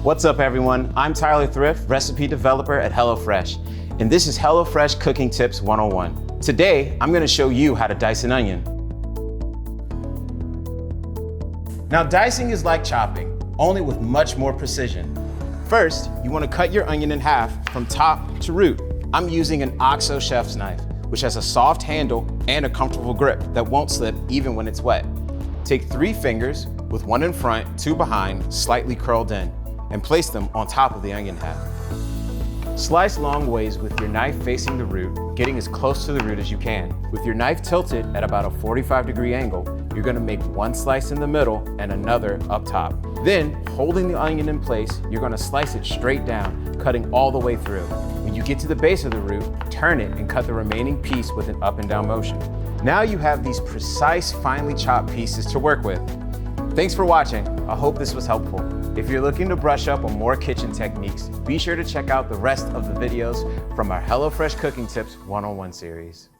What's up everyone? I'm Tyler Thrift, recipe developer at HelloFresh, and this is HelloFresh Cooking Tips 101. Today, I'm gonna show you how to dice an onion. Now dicing is like chopping, only with much more precision. First, you wanna cut your onion in half from top to root. I'm using an OXO chef's knife, which has a soft handle and a comfortable grip that won't slip even when it's wet. Take 3 fingers, with 1 in front, 2 behind, slightly curled in, and place them on top of the onion half. Slice long ways with your knife facing the root, getting as close to the root as you can. With your knife tilted at about a 45-degree angle, you're gonna make 1 slice in the middle and another up top. Then, holding the onion in place, you're gonna slice it straight down, cutting all the way through. When you get to the base of the root, turn it and cut the remaining piece with an up and down motion. Now you have these precise, finely chopped pieces to work with. Thanks for watching. I hope this was helpful. If you're looking to brush up on more kitchen techniques, be sure to check out the rest of the videos from our HelloFresh Cooking Tips 101 series.